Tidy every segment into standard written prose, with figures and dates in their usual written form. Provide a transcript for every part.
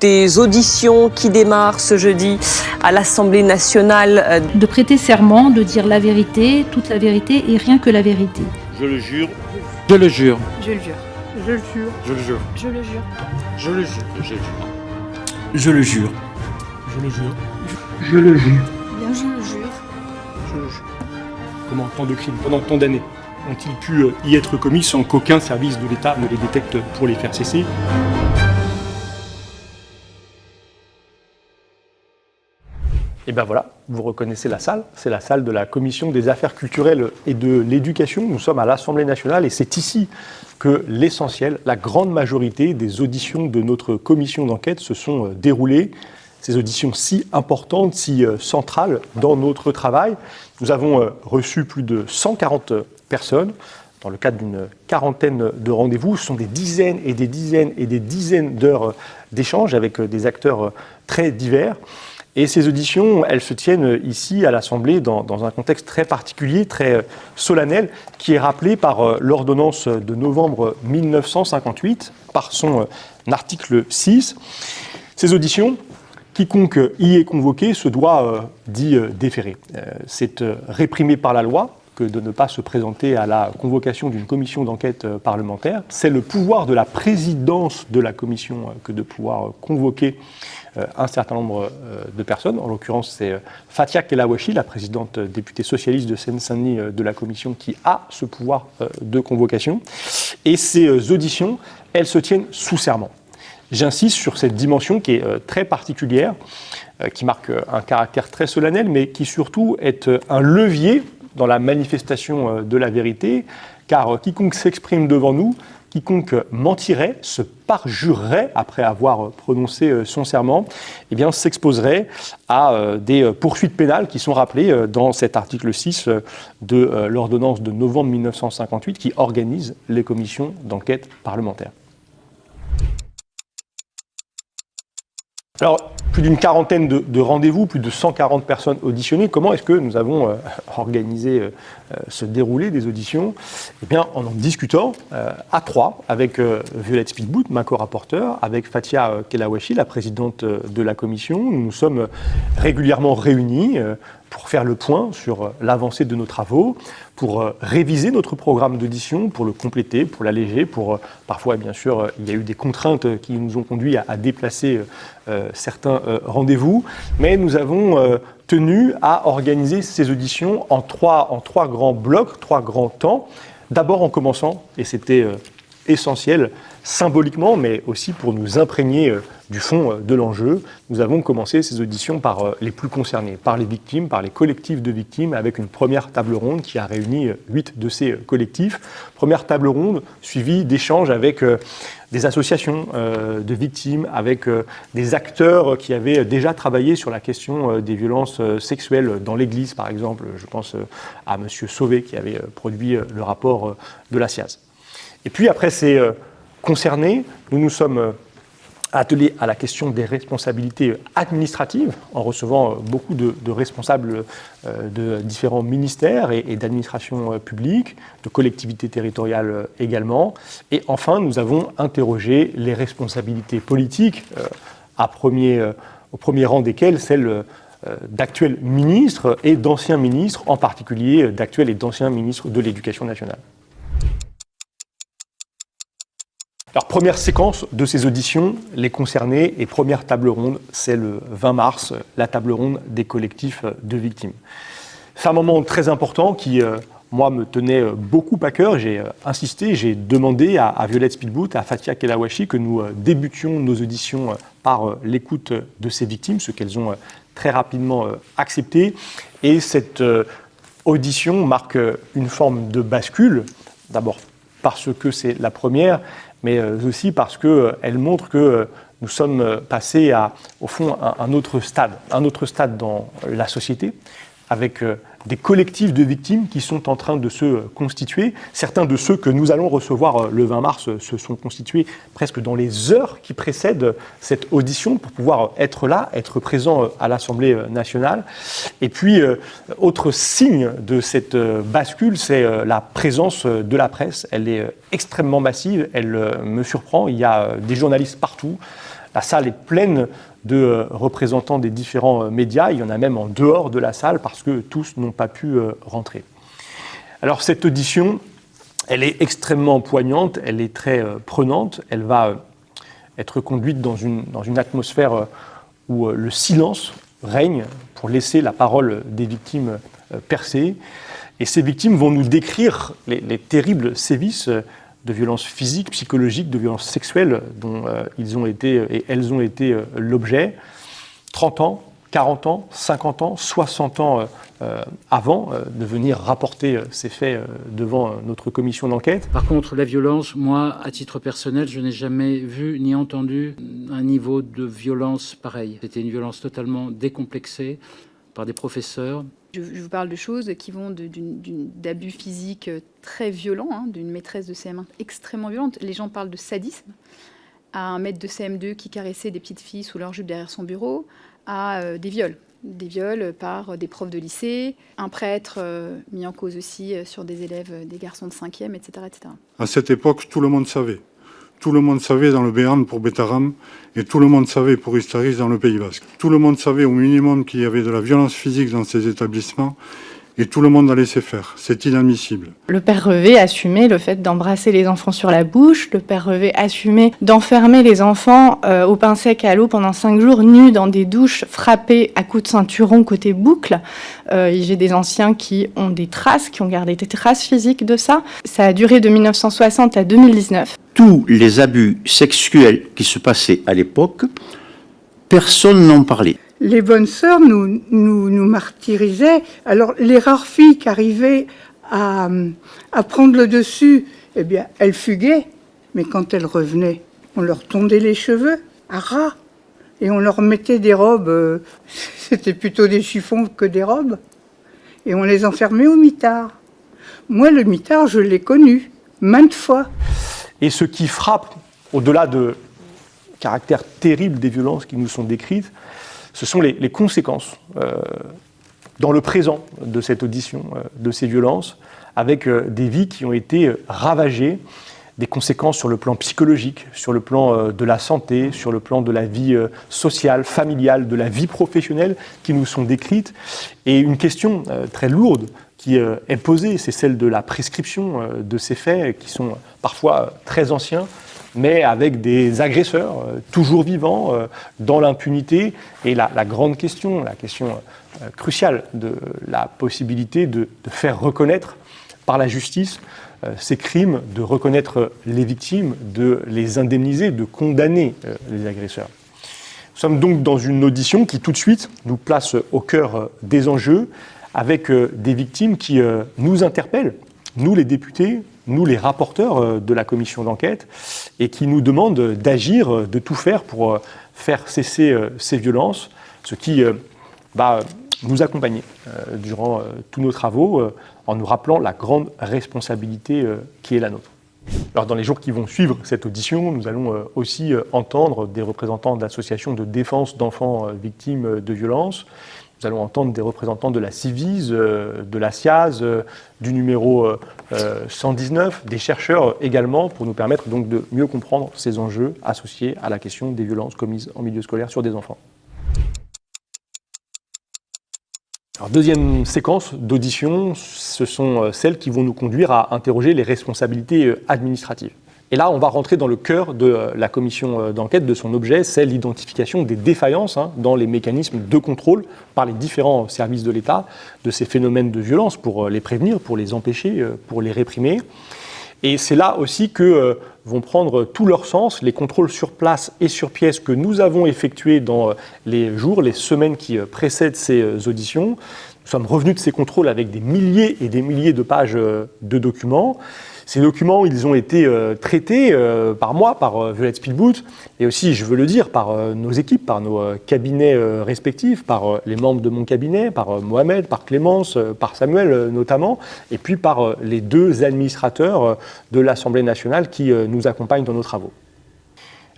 des auditions qui démarrent ce jeudi à l'Assemblée nationale. De prêter serment, de dire la vérité, toute la vérité et rien que la vérité. Je le jure. Je le jure. Je le jure. Je le jure. Je le jure. Je le jure. Je le jure. Je le jure. Je le jure. Je le jure. Bien, je le jure. Je le jure. Comment tant de crimes, pendant tant d'années, ont-ils pu y être commis sans qu'aucun service de l'État ne les détecte pour les faire cesser ? Et bien voilà, vous reconnaissez la salle, c'est la salle de la Commission des affaires culturelles et de l'éducation. Nous sommes à l'Assemblée nationale et c'est ici que l'essentiel, la grande majorité des auditions de notre commission d'enquête se sont déroulées. Ces auditions si importantes, si centrales dans notre travail. Nous avons reçu plus de 140 personnes dans le cadre d'une quarantaine de rendez-vous. Ce sont des dizaines et des dizaines et des dizaines d'heures d'échanges avec des acteurs très divers. Et ces auditions, elles se tiennent ici à l'Assemblée dans un contexte très particulier, très solennel, qui est rappelé par l'ordonnance de novembre 1958, par son article 6. Ces auditions, quiconque y est convoqué se doit d'y déférer. C'est réprimé par la loi que de ne pas se présenter à la convocation d'une commission d'enquête parlementaire. C'est le pouvoir de la présidence de la commission que de pouvoir convoquer un certain nombre de personnes. En l'occurrence, c'est Fathia Kelawachi, la présidente députée socialiste de Seine-Saint-Denis de la commission, qui a ce pouvoir de convocation. Et ces auditions, elles se tiennent sous serment. J'insiste sur cette dimension qui est très particulière, qui marque un caractère très solennel, mais qui surtout est un levier dans la manifestation de la vérité, car quiconque s'exprime devant nous, quiconque mentirait, se parjurerait après avoir prononcé son serment, eh bien, s'exposerait à des poursuites pénales qui sont rappelées dans cet article 6 de l'ordonnance de novembre 1958 qui organise les commissions d'enquête parlementaire. Alors, plus d'une quarantaine de rendez-vous, plus de 140 personnes auditionnées. Comment est-ce que nous avons organisé ce déroulé des auditions ? Eh bien, en discutant à trois avec Violette Spielbout, ma co-rapporteure, avec Fathia Kelawachi, la présidente de la commission. Nous nous sommes régulièrement réunis pour faire le point sur l'avancée de nos travaux, pour réviser notre programme d'audition, pour le compléter, pour l'alléger, pour parfois, bien sûr, il y a eu des contraintes qui nous ont conduit à déplacer certains rendez-vous, mais nous avons tenu à organiser ces auditions en trois grands blocs, 3 grands temps. D'abord en commençant, et c'était essentiel symboliquement, mais aussi pour nous imprégner du fond de l'enjeu, nous avons commencé ces auditions par les plus concernés, par les victimes, par les collectifs de victimes, avec une première table ronde qui a réuni 8 de ces collectifs. Première table ronde suivie d'échanges avec des associations de victimes, avec des acteurs qui avaient déjà travaillé sur la question des violences sexuelles dans l'Église, par exemple. Je pense à M. Sauvé qui avait produit le rapport de la SIAZ. Et puis après ces concernés, nous nous sommes attelés à la question des responsabilités administratives, en recevant beaucoup de responsables de différents ministères et d'administrations publiques, de collectivités territoriales également. Et enfin, nous avons interrogé les responsabilités politiques, au premier rang desquelles celles d'actuels ministres et d'anciens ministres, en particulier d'actuels et d'anciens ministres de l'Éducation nationale. Alors, première séquence de ces auditions, les concernés, et première table ronde, c'est le 20 mars, la table ronde des collectifs de victimes. C'est un moment très important qui, moi, me tenait beaucoup à cœur. J'ai insisté, j'ai demandé à Violette Spielbout, à Fathia Kelawachi que nous débutions nos auditions par l'écoute de ces victimes, ce qu'elles ont très rapidement accepté. Et cette audition marque une forme de bascule, d'abord parce que c'est la première, mais aussi parce qu'elle montre que nous sommes passés au fond, à un autre stade dans la société, avec des collectifs de victimes qui sont en train de se constituer. Certains de ceux que nous allons recevoir le 20 mars se sont constitués presque dans les heures qui précèdent cette audition pour pouvoir être là, être présent à l'Assemblée nationale. Et puis, autre signe de cette bascule, c'est la présence de la presse. Elle est extrêmement massive, elle me surprend. Il y a des journalistes partout. La salle est pleine de représentants des différents médias. Il y en a même en dehors de la salle parce que tous n'ont pas pu rentrer. Alors cette audition, elle est extrêmement poignante, elle est très prenante. Elle va être conduite dans une atmosphère où le silence règne pour laisser la parole des victimes percer. Et ces victimes vont nous décrire les terribles sévices de violences physiques, psychologiques, de violences sexuelles dont ils ont été et elles ont été l'objet. 30 ans, 40 ans, 50 ans, 60 ans avant de venir rapporter ces faits devant notre commission d'enquête. Par contre, la violence, moi, à titre personnel, je n'ai jamais vu ni entendu un niveau de violence pareil. C'était une violence totalement décomplexée par des professeurs. Je vous parle de choses qui vont d'abus physiques très violents, hein, d'une maîtresse de CM1 extrêmement violente. Les gens parlent de sadisme, à un maître de CM2 qui caressait des petites filles sous leur jupe derrière son bureau, à des viols par des profs de lycée, un prêtre mis en cause aussi sur des élèves, des garçons de 5e, etc., etc. À cette époque, tout le monde savait. Tout le monde savait dans le Béarn pour Betaram et tout le monde savait pour Istariz dans le Pays Basque. Tout le monde savait au minimum qu'il y avait de la violence physique dans ces établissements et tout le monde a laissé faire. C'est inadmissible. Le père Revé assumait le fait d'embrasser les enfants sur la bouche. Le père Revé assumait d'enfermer les enfants au pain sec et à l'eau pendant 5 jours, nus dans des douches, frappés à coups de ceinturon côté boucle. J'ai des anciens qui ont des traces, qui ont gardé des traces physiques de ça. Ça a duré de 1960 à 2019. Tous les abus sexuels qui se passaient à l'époque, personne n'en parlait. Les bonnes sœurs nous martyrisaient. Alors, les rares filles qui arrivaient à prendre le dessus, eh bien, elles fuguaient. Mais quand elles revenaient, on leur tondait les cheveux à ras. Et on leur mettait des robes, c'était plutôt des chiffons que des robes. Et on les enfermait au mitard. Moi, le mitard, je l'ai connu, maintes fois. Et ce qui frappe, au-delà de caractère terrible des violences qui nous sont décrites, ce sont les conséquences dans le présent de cette audition, de ces violences, avec des vies qui ont été ravagées, des conséquences sur le plan psychologique, sur le plan de la santé, sur le plan de la vie sociale, familiale, de la vie professionnelle qui nous sont décrites. Et une question très lourde qui est posée, c'est celle de la prescription de ces faits qui sont parfois très anciens, mais avec des agresseurs toujours vivants, dans l'impunité. Et la grande question, la question cruciale de la possibilité de faire reconnaître par la justice ces crimes, de reconnaître les victimes, de les indemniser, de condamner les agresseurs. Nous sommes donc dans une audition qui tout de suite nous place au cœur des enjeux, avec des victimes qui nous interpellent, nous les députés, nous les rapporteurs de la commission d'enquête, et qui nous demandent d'agir, de tout faire pour faire cesser ces violences, ce qui va nous accompagner durant tous nos travaux, en nous rappelant la grande responsabilité qui est la nôtre. Alors, dans les jours qui vont suivre cette audition, nous allons aussi entendre des représentants d'associations de défense d'enfants victimes de violences. Nous allons entendre des représentants de la Civis, de la SIAZ, du numéro 119, des chercheurs également, pour nous permettre donc de mieux comprendre ces enjeux associés à la question des violences commises en milieu scolaire sur des enfants. Alors, deuxième séquence d'audition, ce sont celles qui vont nous conduire à interroger les responsabilités administratives. Et là, on va rentrer dans le cœur de la commission d'enquête, de son objet, c'est l'identification des défaillances dans les mécanismes de contrôle par les différents services de l'État de ces phénomènes de violence pour les prévenir, pour les empêcher, pour les réprimer. Et c'est là aussi que vont prendre tout leur sens les contrôles sur place et sur pièce que nous avons effectués dans les jours, les semaines qui précèdent ces auditions. Nous sommes revenus de ces contrôles avec des milliers et des milliers de pages de documents. Ces documents, ils ont été traités par moi, par Violette Spielbout, et aussi, je veux le dire, par nos équipes, par nos cabinets respectifs, par les membres de mon cabinet, par Mohamed, par Clémence, par Samuel notamment, et puis par les deux administrateurs de l'Assemblée nationale qui nous accompagnent dans nos travaux.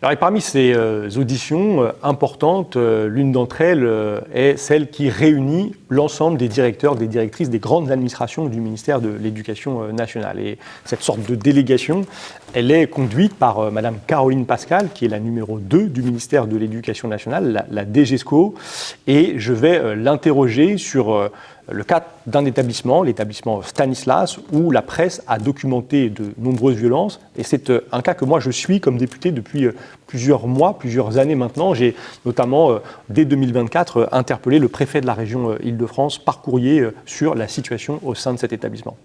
Alors, et parmi ces auditions importantes, l'une d'entre elles est celle qui réunit l'ensemble des directeurs, des directrices des grandes administrations du ministère de l'Éducation nationale. Et cette sorte de délégation, elle est conduite par Madame Caroline Pascal, qui est la numéro 2 du ministère de l'Éducation nationale, la DGESCO, et je vais l'interroger sur le cas d'un établissement, l'établissement Stanislas, où la presse a documenté de nombreuses violences. Et c'est un cas que moi je suis comme député depuis plusieurs mois, plusieurs années maintenant. J'ai notamment, dès 2024, interpellé le préfet de la région Île-de-France par courrier sur la situation au sein de cet établissement.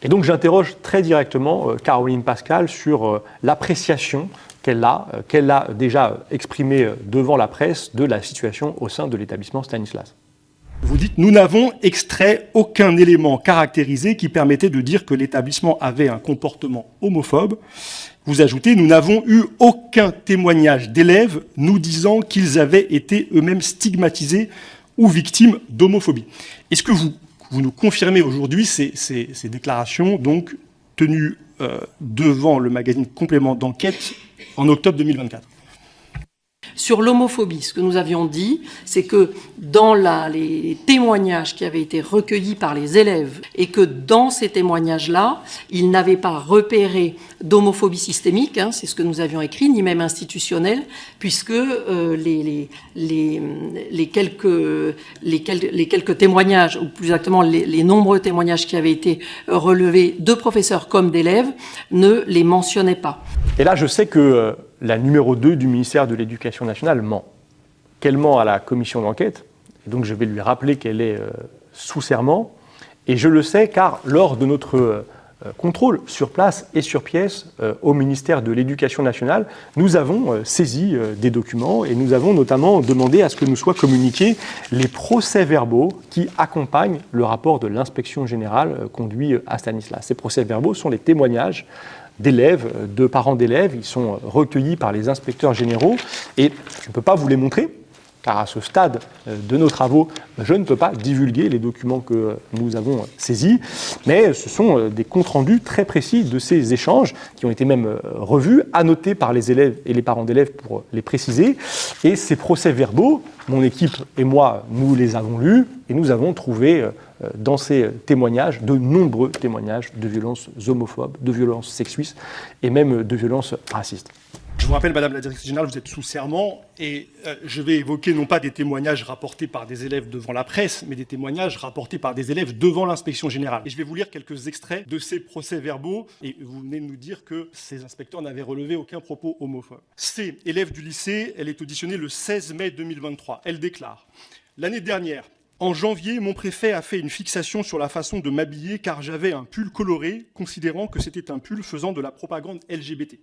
Et donc j'interroge très directement Caroline Pascal sur l'appréciation qu'elle a déjà exprimée devant la presse de la situation au sein de l'établissement Stanislas. Vous dites, nous n'avons extrait aucun élément caractérisé qui permettait de dire que l'établissement avait un comportement homophobe. Vous ajoutez, nous n'avons eu aucun témoignage d'élèves nous disant qu'ils avaient été eux-mêmes stigmatisés ou victimes d'homophobie. Est-ce que vous nous confirmez aujourd'hui ces déclarations donc tenues devant le magazine Complément d'enquête en octobre 2024 ? Sur l'homophobie, ce que nous avions dit, c'est que dans les témoignages qui avaient été recueillis par les élèves et que dans ces témoignages-là, ils n'avaient pas repéré d'homophobie systémique, c'est ce que nous avions écrit, ni même institutionnelle, puisque les quelques témoignages, ou plus exactement les nombreux témoignages qui avaient été relevés de professeurs comme d'élèves, ne les mentionnaient pas. Et là, je sais que la numéro 2 du ministère de l'Éducation nationale ment. Qu'elle ment à la commission d'enquête, et donc je vais lui rappeler qu'elle est sous serment, et je le sais car lors de notre contrôle sur place et sur pièce au ministère de l'Éducation nationale, nous avons saisi des documents et nous avons notamment demandé à ce que nous soient communiqués les procès-verbaux qui accompagnent le rapport de l'inspection générale conduit à Stanislas. Ces procès-verbaux sont les témoignages d'élèves, de parents d'élèves, ils sont recueillis par les inspecteurs généraux et je ne peux pas vous les montrer, car à ce stade de nos travaux, je ne peux pas divulguer les documents que nous avons saisis, mais ce sont des comptes rendus très précis de ces échanges qui ont été même revus, annotés par les élèves et les parents d'élèves pour les préciser. Et ces procès-verbaux, mon équipe et moi, nous les avons lus et nous avons trouvé dans ces témoignages de nombreux témoignages de violences homophobes, de violences sexistes et même de violences racistes. Je vous rappelle, Madame la Directrice Générale, vous êtes sous serment et je vais évoquer non pas des témoignages rapportés par des élèves devant la presse, mais des témoignages rapportés par des élèves devant l'inspection générale. Et je vais vous lire quelques extraits de ces procès-verbaux et vous venez de nous dire que ces inspecteurs n'avaient relevé aucun propos homophobe. C, élève du lycée, elle est auditionnée le 16 mai 2023. Elle déclare « L'année dernière, en janvier, mon préfet a fait une fixation sur la façon de m'habiller car j'avais un pull coloré, considérant que c'était un pull faisant de la propagande LGBT. »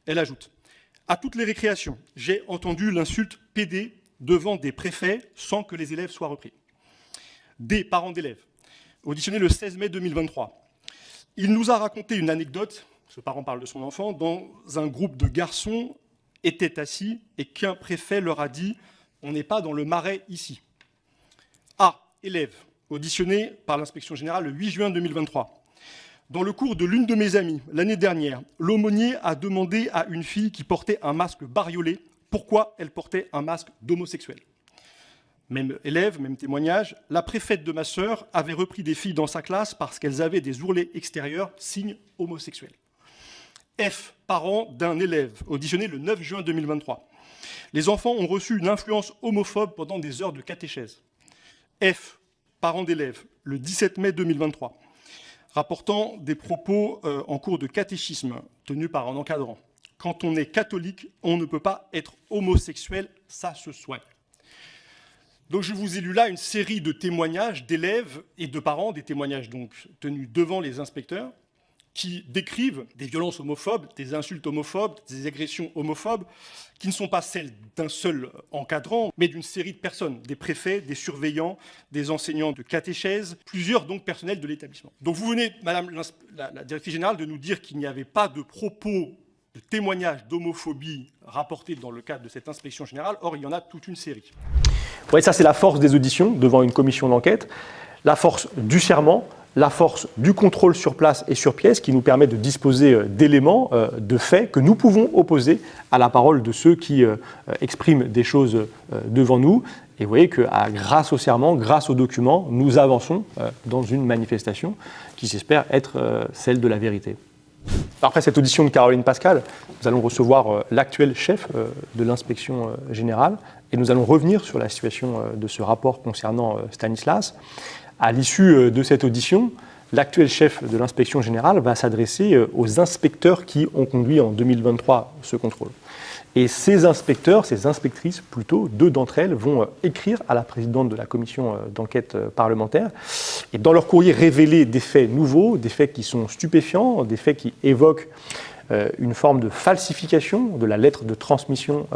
Elle ajoute « À toutes les récréations, j'ai entendu l'insulte PD devant des préfets sans que les élèves soient repris. » Des parents d'élèves, auditionné le 16 mai 2023. Il nous a raconté une anecdote, ce parent parle de son enfant, dans un groupe de garçons étaient assis et qu'un préfet leur a dit « On n'est pas dans le marais ici. » A, élève, auditionné par l'inspection générale le 8 juin 2023. Dans le cours de l'une de mes amies, l'année dernière, l'aumônier a demandé à une fille qui portait un masque bariolé pourquoi elle portait un masque d'homosexuel. Même élève, même témoignage, la préfète de ma sœur avait repris des filles dans sa classe parce qu'elles avaient des ourlets extérieurs, signe homosexuel. F, parent d'un élève, auditionné le 9 juin 2023. Les enfants ont reçu une influence homophobe pendant des heures de catéchèse. F, parent d'élève, le 17 mai 2023. Rapportant des propos en cours de catéchisme tenus par un encadrant. Quand on est catholique, on ne peut pas être homosexuel, ça se soigne. Donc je vous ai lu là une série de témoignages d'élèves et de parents, des témoignages donc tenus devant les inspecteurs, qui décrivent des violences homophobes, des insultes homophobes, des agressions homophobes, qui ne sont pas celles d'un seul encadrant, mais d'une série de personnes, des préfets, des surveillants, des enseignants de catéchèse, plusieurs donc personnels de l'établissement. Donc vous venez, Madame la Directrice Générale, de nous dire qu'il n'y avait pas de propos, de témoignages d'homophobie rapportés dans le cadre de cette inspection générale, or il y en a toute une série. Oui, ça c'est la force des auditions devant une commission d'enquête, la force du serment, la force du contrôle sur place et sur pièce qui nous permet de disposer d'éléments, de faits que nous pouvons opposer à la parole de ceux qui expriment des choses devant nous. Et vous voyez que grâce au serment, grâce aux documents, nous avançons dans une manifestation qui s'espère être celle de la vérité. Après cette audition de Caroline Pascal, nous allons recevoir l'actuel chef de l'inspection générale et nous allons revenir sur la situation de ce rapport concernant Stanislas. À l'issue de cette audition, l'actuel chef de l'inspection générale va s'adresser aux inspecteurs qui ont conduit en 2023 ce contrôle. Et ces inspecteurs, ces inspectrices plutôt, 2 d'entre elles vont écrire à la présidente de la commission d'enquête parlementaire et dans leur courrier révéler des faits nouveaux, des faits qui sont stupéfiants, des faits qui évoquent une forme de falsification de la lettre de transmission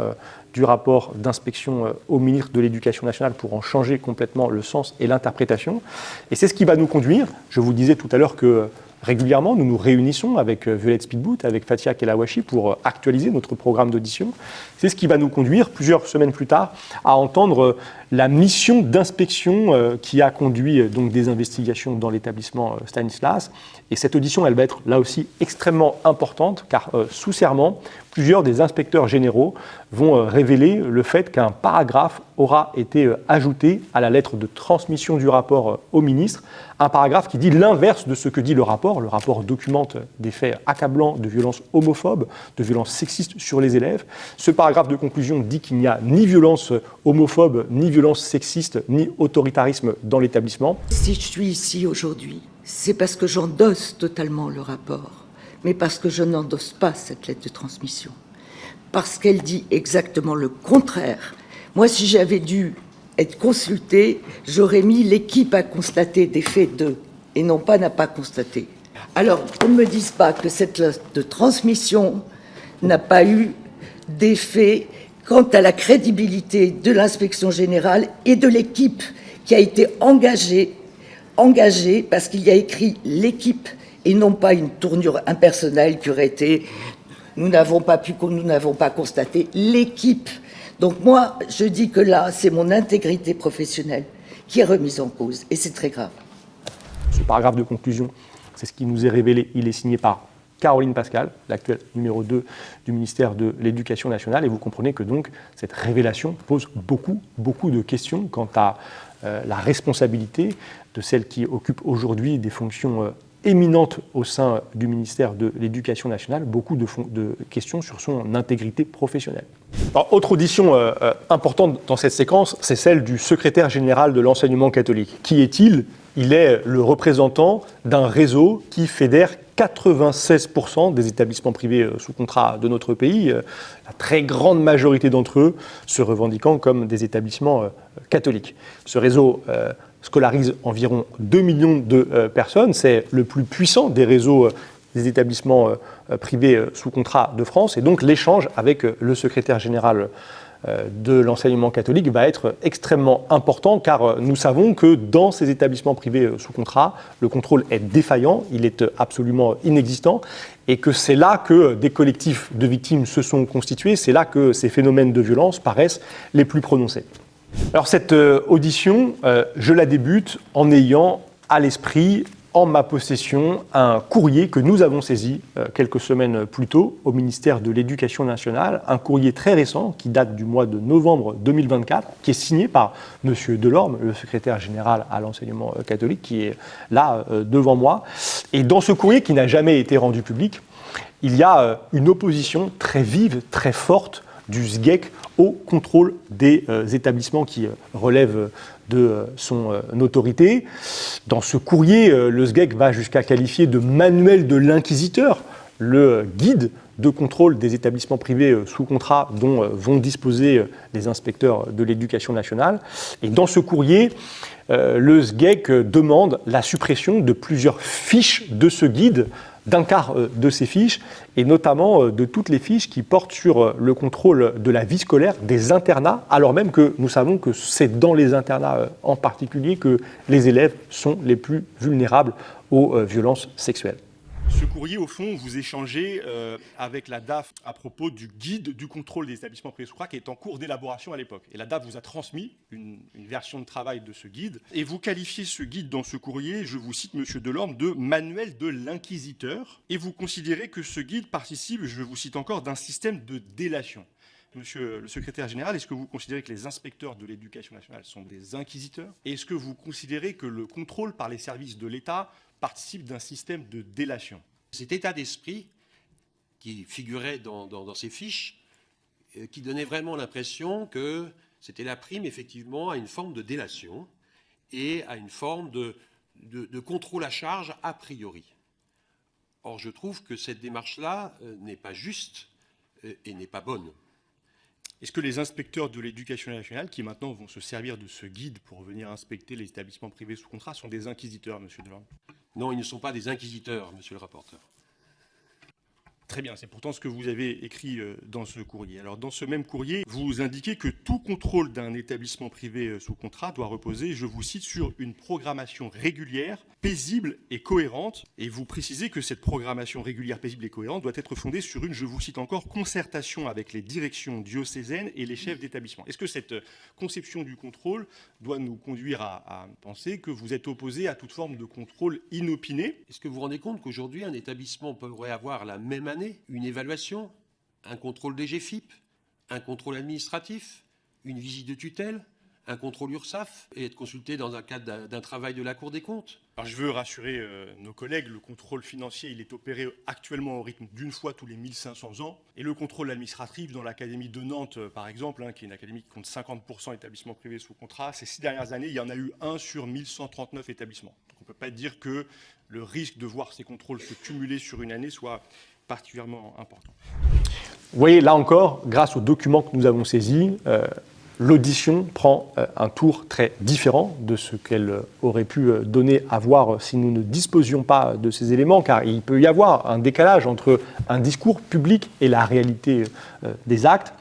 du rapport d'inspection au ministre de l'Éducation nationale pour en changer complètement le sens et l'interprétation. Et c'est ce qui va nous conduire, je vous disais tout à l'heure que régulièrement, nous nous réunissons avec Violette Speedboot, avec Fathia Kelawachi pour actualiser notre programme d'audition. C'est ce qui va nous conduire, plusieurs semaines plus tard, à entendre la mission d'inspection qui a conduit donc des investigations dans l'établissement Stanislas. Et cette audition, elle va être là aussi extrêmement importante, car sous serment, plusieurs des inspecteurs généraux vont révéler le fait qu'un paragraphe aura été ajouté à la lettre de transmission du rapport au ministre, un paragraphe qui dit l'inverse de ce que dit le rapport. Le rapport documente des faits accablants de violences homophobes, de violences sexistes sur les élèves. Ce paragraphe de conclusion dit qu'il n'y a ni violence homophobe, ni violence sexiste, ni autoritarisme dans l'établissement. Si je suis ici aujourd'hui, c'est parce que j'endosse totalement le rapport, mais parce que je n'endosse pas cette lettre de transmission. Parce qu'elle dit exactement le contraire. Moi, si j'avais dû être consultée, j'aurais mis l'équipe à constater des faits de, et non pas n'a pas constaté. Alors, qu'on ne me dise pas que cette lettre de transmission n'a pas eu d'effet quant à la crédibilité de l'inspection générale et de l'équipe qui a été engagée parce qu'il y a écrit l'équipe et non pas une tournure impersonnelle qui aurait été « nous n'avons pas constaté l'équipe ». Donc moi, je dis que là, c'est mon intégrité professionnelle qui est remise en cause et c'est très grave. Ce paragraphe de conclusion, c'est ce qui nous est révélé, il est signé par Caroline Pascal, l'actuelle numéro 2 du ministère de l'Éducation nationale, et vous comprenez que donc cette révélation pose beaucoup de questions quant à la responsabilité de celle qui occupe aujourd'hui des fonctions éminentes au sein du ministère de l'Éducation nationale, beaucoup de questions sur son intégrité professionnelle. Alors, autre audition importante dans cette séquence, c'est celle du secrétaire général de l'enseignement catholique. Qui est-il ? Il est le représentant d'un réseau qui fédère 96% des établissements privés sous contrat de notre pays, la très grande majorité d'entre eux se revendiquant comme des établissements catholiques. Ce réseau scolarise environ 2 millions de personnes, c'est le plus puissant des réseaux des établissements privés sous contrat de France, et donc l'échange avec le secrétaire général de l'enseignement catholique va être extrêmement important, car nous savons que dans ces établissements privés sous contrat, le contrôle est défaillant, il est absolument inexistant, et que c'est là que des collectifs de victimes se sont constitués, c'est là que ces phénomènes de violence paraissent les plus prononcés. Alors cette audition, je la débute en ayant à l'esprit, en ma possession, un courrier que nous avons saisi quelques semaines plus tôt au ministère de l'Éducation nationale, un courrier très récent qui date du mois de novembre 2024, qui est signé par M. Delorme, le secrétaire général à l'enseignement catholique, qui est là devant moi. Et dans ce courrier qui n'a jamais été rendu public, il y a une opposition très vive, très forte du SGEC au contrôle des établissements qui relèvent de son autorité. Dans ce courrier, le SGEC va jusqu'à qualifier de manuel de l'inquisiteur le guide de contrôle des établissements privés sous contrat dont vont disposer les inspecteurs de l'Éducation nationale. Et dans ce courrier, le SGEC demande la suppression de plusieurs fiches de ce guide, d'un quart de ces fiches, et notamment de toutes les fiches qui portent sur le contrôle de la vie scolaire des internats, alors même que nous savons que c'est dans les internats en particulier que les élèves sont les plus vulnérables aux violences sexuelles. ce courrier, au fond, vous échangez avec la DAF à propos du guide du contrôle des établissements privés sous contrat qui est en cours d'élaboration à l'époque. Et la DAF vous a transmis une version de travail de ce guide. Et vous qualifiez ce guide dans ce courrier, je vous cite Monsieur Delorme, de manuel de l'inquisiteur. Et vous considérez que ce guide participe, je vous cite encore, d'un système de délation. Monsieur le secrétaire général, est-ce que vous considérez que les inspecteurs de l'éducation nationale sont des inquisiteurs? Et est-ce que vous considérez que le contrôle par les services de l'État participe d'un système de délation? Cet état d'esprit qui figurait dans ces fiches, qui donnait vraiment l'impression que c'était la prime, effectivement, à une forme de délation et à une forme de contrôle à charge a priori. Or, je trouve que cette démarche-là n'est pas juste et n'est pas bonne. Est-ce que les inspecteurs de l'éducation nationale, qui maintenant vont se servir de ce guide pour venir inspecter les établissements privés sous contrat, sont des inquisiteurs, Monsieur Delorme? Non, ils ne sont pas des inquisiteurs, Monsieur le rapporteur. Très bien, c'est pourtant ce que vous avez écrit dans ce courrier. Alors, dans ce même courrier, vous indiquez que tout contrôle d'un établissement privé sous contrat doit reposer, je vous cite, sur une programmation régulière, paisible et cohérente. Et vous précisez que cette programmation régulière, paisible et cohérente doit être fondée sur une, je vous cite encore, concertation avec les directions diocésaines et les chefs d'établissement. Est-ce que cette conception du contrôle doit nous conduire à penser que vous êtes opposé à toute forme de contrôle inopiné? Est-ce que vous vous rendez compte qu'aujourd'hui, un établissement pourrait avoir la même année une évaluation, un contrôle DGFiP, un contrôle administratif, une visite de tutelle, un contrôle URSSAF et être consulté dans un cadre d'un travail de la Cour des comptes? Alors je veux rassurer nos collègues, le contrôle financier il est opéré actuellement au rythme d'une fois tous les 1500 ans. Et le contrôle administratif dans l'Académie de Nantes, par exemple, qui est une académie qui compte 50% d'établissements privés sous contrat, ces 6 dernières années, il y en a eu 1 sur 1139 établissements. Donc on ne peut pas dire que le risque de voir ces contrôles se cumuler sur une année soit particulièrement important. Vous voyez, là encore, grâce aux documents que nous avons saisis, l'audition prend un tour très différent de ce qu'elle aurait pu donner à voir si nous ne disposions pas de ces éléments, car il peut y avoir un décalage entre un discours public et la réalité des actes.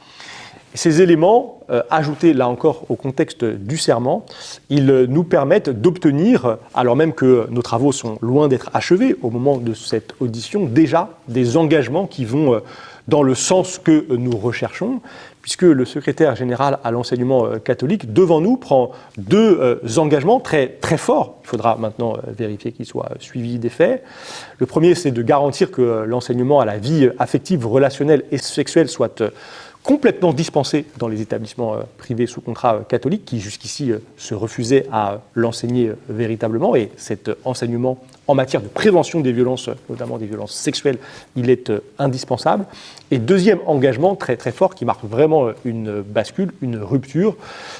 Ces éléments, ajoutés là encore au contexte du serment, ils nous permettent d'obtenir, alors même que nos travaux sont loin d'être achevés au moment de cette audition, déjà des engagements qui vont dans le sens que nous recherchons, puisque le secrétaire général à l'enseignement catholique, devant nous, prend 2 engagements très, très forts. Il faudra maintenant vérifier qu'ils soient suivis des faits. Le premier, c'est de garantir que l'enseignement à la vie affective, relationnelle et sexuelle soit complètement dispensé dans les établissements privés sous contrat catholiques qui jusqu'ici se refusaient à l'enseigner véritablement. Et cet enseignement en matière de prévention des violences, notamment des violences sexuelles, il est indispensable. Et deuxième engagement très très fort qui marque vraiment une bascule, une rupture,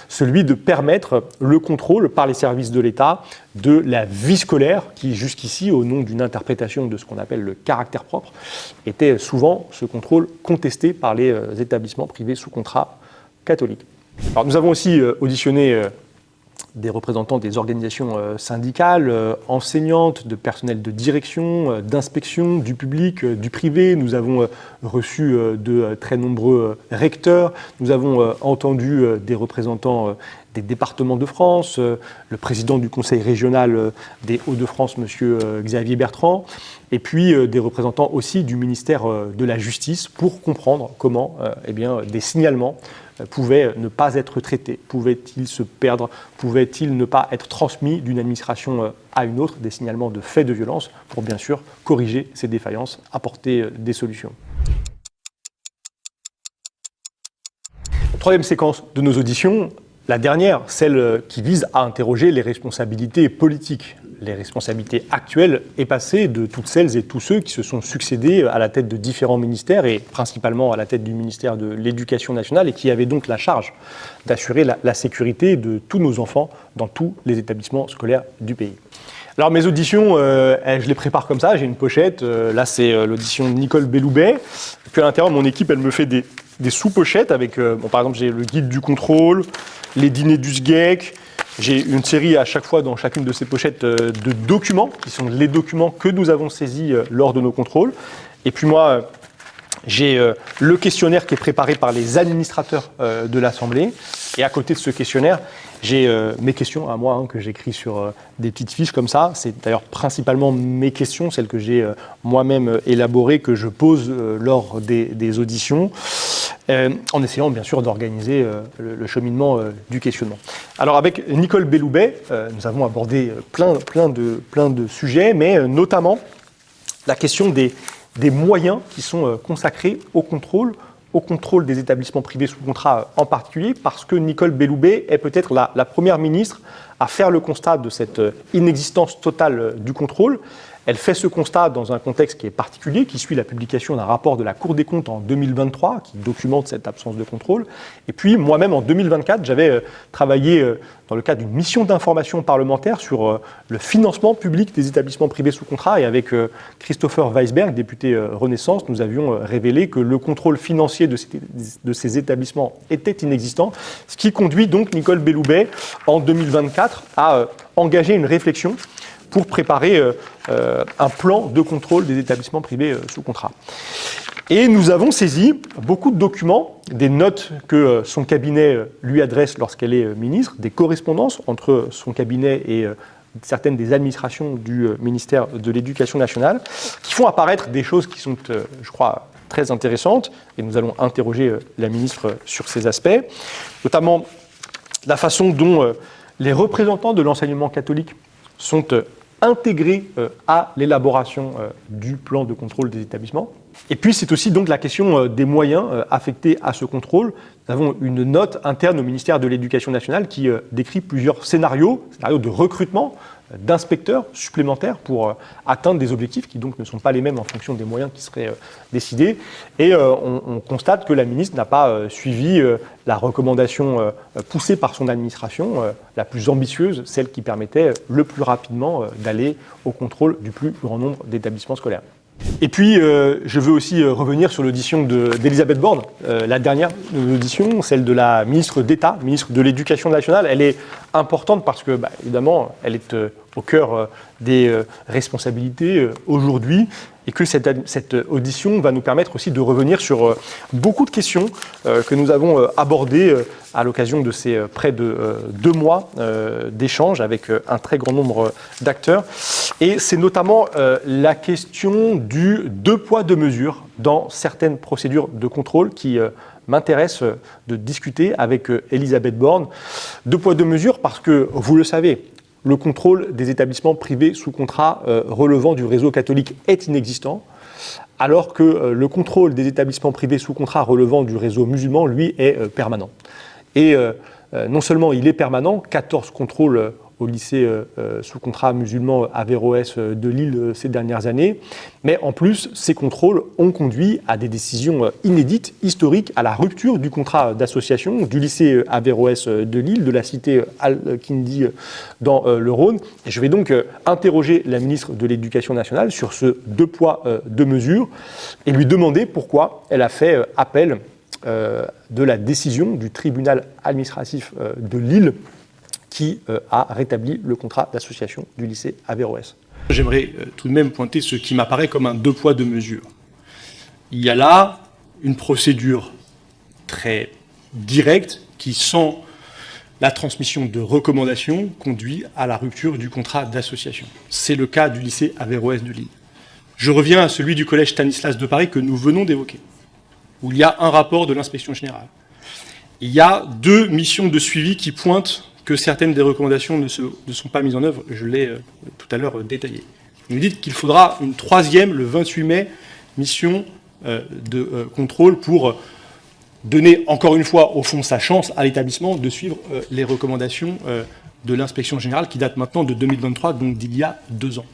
celui de permettre le contrôle par les services de l'État de la vie scolaire qui jusqu'ici, au nom d'une interprétation de ce qu'on appelle le caractère propre, était souvent ce contrôle contesté par les établissements privés sous contrat catholiques. Alors, nous avons aussi auditionné des représentants des organisations syndicales, enseignantes, de personnel de direction, d'inspection, du public, du privé. Nous avons reçu de très nombreux recteurs. Nous avons entendu des représentants des départements de France, le président du conseil régional des Hauts-de-France, M. Xavier Bertrand, et puis des représentants aussi du ministère de la Justice pour comprendre comment des signalements pouvaient ne pas être traités, pouvaient-ils se perdre, pouvaient-ils ne pas être transmis d'une administration à une autre, des signalements de faits de violence, pour bien sûr corriger ces défaillances, apporter des solutions. Troisième séquence de nos auditions, la dernière, celle qui vise à interroger les responsabilités politiques, les responsabilités actuelles et passées de toutes celles et tous ceux qui se sont succédés à la tête de différents ministères et principalement à la tête du ministère de l'Éducation nationale et qui avaient donc la charge d'assurer la sécurité de tous nos enfants dans tous les établissements scolaires du pays. Alors mes auditions, je les prépare comme ça, j'ai une pochette, là c'est l'audition de Nicole Belloubet, puis à l'intérieur mon équipe elle me fait des sous-pochettes avec, par exemple j'ai le guide du contrôle, les dîners du SGEC, j'ai une série à chaque fois dans chacune de ces pochettes de documents, qui sont les documents que nous avons saisis lors de nos contrôles. Et puis moi, j'ai le questionnaire qui est préparé par les administrateurs de l'Assemblée, Et à côté de ce questionnaire, j'ai mes questions à moi, que j'écris sur des petites fiches comme ça. C'est d'ailleurs principalement mes questions, celles que j'ai moi-même élaborées, que je pose lors des auditions, en essayant bien sûr d'organiser le cheminement du questionnement. Alors avec Nicole Belloubet, nous avons abordé plein de sujets, mais notamment la question des moyens qui sont consacrés au contrôle des établissements privés sous contrat en particulier, parce que Nicole Belloubet est peut-être la première ministre à faire le constat de cette inexistence totale du contrôle. Elle fait ce constat dans un contexte qui est particulier, qui suit la publication d'un rapport de la Cour des comptes en 2023, qui documente cette absence de contrôle. Et puis, moi-même, en 2024, j'avais travaillé dans le cadre d'une mission d'information parlementaire sur le financement public des établissements privés sous contrat. Et avec Christopher Weisberg, député Renaissance, nous avions révélé que le contrôle financier de ces établissements était inexistant, ce qui conduit donc Nicole Belloubet, en 2024, à engager une réflexion pour préparer un plan de contrôle des établissements privés sous contrat. Et nous avons saisi beaucoup de documents, des notes que son cabinet lui adresse lorsqu'elle est ministre, des correspondances entre son cabinet et certaines des administrations du ministère de l'Éducation nationale, qui font apparaître des choses qui sont, je crois, très intéressantes, et nous allons interroger la ministre sur ces aspects, notamment la façon dont les représentants de l'enseignement catholique sont intégrés à l'élaboration du plan de contrôle des établissements. Et puis c'est aussi donc la question des moyens affectés à ce contrôle. Nous avons une note interne au ministère de l'Éducation nationale qui décrit plusieurs scénarios de recrutement d'inspecteurs supplémentaires pour atteindre des objectifs qui donc ne sont pas les mêmes en fonction des moyens qui seraient décidés. Et on constate que la ministre n'a pas suivi la recommandation poussée par son administration, la plus ambitieuse, celle qui permettait le plus rapidement d'aller au contrôle du plus grand nombre d'établissements scolaires. Et puis, je veux aussi revenir sur l'audition d'Elisabeth Borne, la dernière audition, celle de la ministre d'État, ministre de l'Éducation nationale. Elle est importante parce que, évidemment, elle est au cœur des responsabilités aujourd'hui, et que cette audition va nous permettre aussi de revenir sur beaucoup de questions que nous avons abordées à l'occasion de ces près de 2 mois d'échanges avec un très grand nombre d'acteurs. Et c'est notamment la question du 2 poids 2 mesures dans certaines procédures de contrôle qui m'intéresse de discuter avec Elisabeth Borne. 2 poids 2 mesures parce que, vous le savez, le contrôle des établissements privés sous contrat relevant du réseau catholique est inexistant, alors que le contrôle des établissements privés sous contrat relevant du réseau musulman, lui, est permanent. Et non seulement il est permanent, 14 contrôles au lycée sous contrat musulman Averroès de Lille ces dernières années, mais en plus, ces contrôles ont conduit à des décisions inédites, historiques, à la rupture du contrat d'association du lycée Averroès de Lille, de la cité Al-Kindi dans le Rhône. Et je vais donc interroger la ministre de l'Éducation nationale sur ce 2 poids 2 mesures et lui demander pourquoi elle a fait appel de la décision du tribunal administratif de Lille qui a rétabli le contrat d'association du lycée Averroès. J'aimerais tout de même pointer ce qui m'apparaît comme un 2 poids 2 mesures. Il y a là une procédure très directe qui, sans la transmission de recommandations, conduit à la rupture du contrat d'association. C'est le cas du lycée Averroès de Lille. Je reviens à celui du collège Stanislas de Paris que nous venons d'évoquer, où il y a un rapport de l'inspection générale. Il y a 2 missions de suivi qui pointent que certaines des recommandations ne sont pas mises en œuvre. Je l'ai tout à l'heure détaillé. Vous nous dites qu'il faudra une 3e, le 28 mai, mission de contrôle pour donner encore une fois, au fond, sa chance à l'établissement de suivre les recommandations de l'inspection générale qui datent maintenant de 2023, donc d'il y a 2 ans.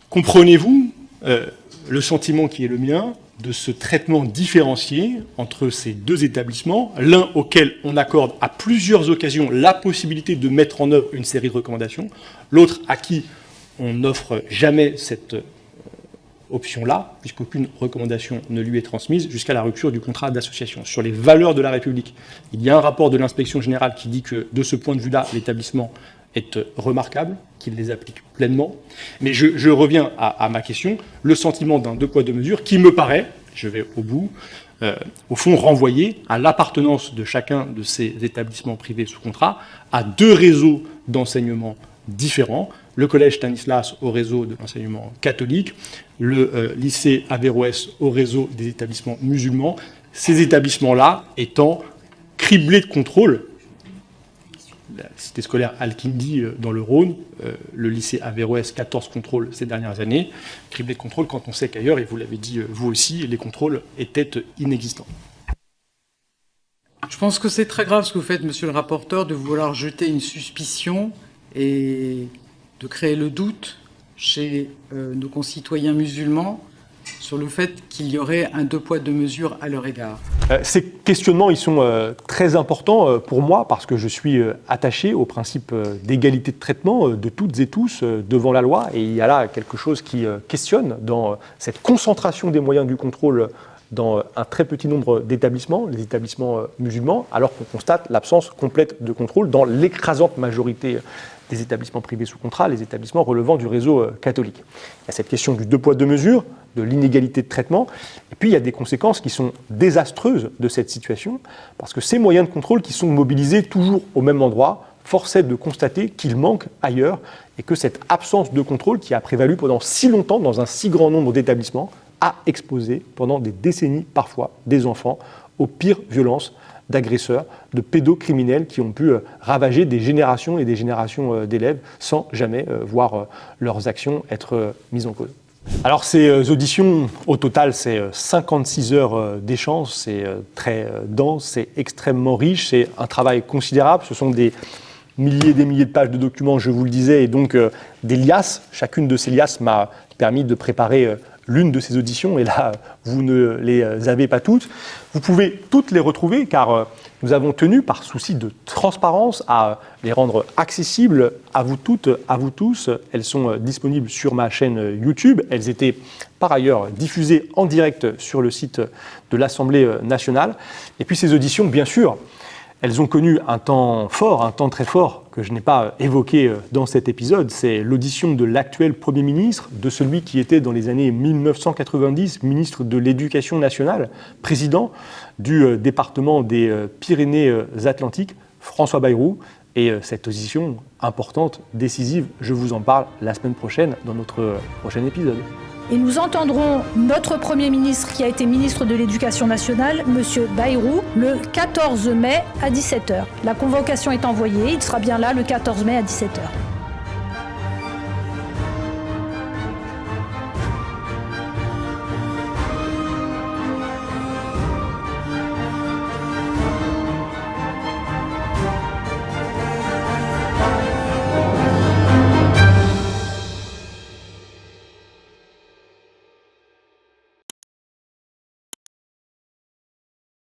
Comprenez-vous le sentiment qui est le mien de ce traitement différencié entre ces 2 établissements, l'un auquel on accorde à plusieurs occasions la possibilité de mettre en œuvre une série de recommandations, l'autre à qui on n'offre jamais cette option-là, puisqu'aucune recommandation ne lui est transmise, jusqu'à la rupture du contrat d'association. Sur les valeurs de la République, il y a un rapport de l'inspection générale qui dit que, de ce point de vue-là, l'établissement est remarquable, qu'il les applique pleinement. Mais je reviens à ma question, le sentiment d'un 2 poids 2 mesures qui me paraît, je vais au bout, au fond, renvoyer à l'appartenance de chacun de ces établissements privés sous contrat à 2 réseaux d'enseignement différents. Le collège Stanislas au réseau de l'enseignement catholique, le lycée Averroès au réseau des établissements musulmans, ces établissements-là étant criblés de contrôles. La cité scolaire Al-Kindi dans le Rhône, le lycée Averroès, 14 contrôles ces dernières années, criblés de contrôles quand on sait qu'ailleurs, et vous l'avez dit vous aussi, les contrôles étaient inexistants. Je pense que c'est très grave ce que vous faites, monsieur le rapporteur, de vouloir jeter une suspicion et de créer le doute chez nos concitoyens musulmans sur le fait qu'il y aurait un 2 poids 2 mesures à leur égard. Ces questionnements, ils sont très importants pour moi parce que je suis attaché au principe d'égalité de traitement de toutes et tous devant la loi. Et il y a là quelque chose qui questionne dans cette concentration des moyens du contrôle dans un très petit nombre d'établissements, les établissements musulmans, alors qu'on constate l'absence complète de contrôle dans l'écrasante majorité des établissements privés sous contrat, les établissements relevant du réseau catholique. Il y a cette question du 2 poids 2 mesures, de l'inégalité de traitement, et puis il y a des conséquences qui sont désastreuses de cette situation, parce que ces moyens de contrôle qui sont mobilisés toujours au même endroit, force est de constater qu'ils manquent ailleurs, et que cette absence de contrôle qui a prévalu pendant si longtemps dans un si grand nombre d'établissements a exposé pendant des décennies parfois des enfants aux pires violences d'agresseurs, de pédocriminels qui ont pu ravager des générations et des générations d'élèves sans jamais voir leurs actions être mises en cause. Alors ces auditions, au total, c'est 56 heures d'échange, c'est très dense, c'est extrêmement riche, c'est un travail considérable, ce sont des milliers et des milliers de pages de documents, je vous le disais, et donc des liasses. Chacune de ces liasses m'a permis de préparer l'une de ces auditions, et là, vous ne les avez pas toutes. Vous pouvez toutes les retrouver, car nous avons tenu, par souci de transparence, à les rendre accessibles à vous toutes, à vous tous. Elles sont disponibles sur ma chaîne YouTube. Elles étaient par ailleurs diffusées en direct sur le site de l'Assemblée nationale. Et puis ces auditions, bien sûr, elles ont connu un temps fort, un temps très fort, que je n'ai pas évoqué dans cet épisode. C'est l'audition de l'actuel Premier ministre, de celui qui était dans les années 1990 ministre de l'Éducation nationale, président du département des Pyrénées-Atlantiques, François Bayrou. Et cette audition importante, décisive, je vous en parle la semaine prochaine dans notre prochain épisode. Et nous entendrons notre Premier ministre qui a été ministre de l'Éducation nationale, M. Bayrou, le 14 mai à 17h. La convocation est envoyée, il sera bien là le 14 mai à 17h.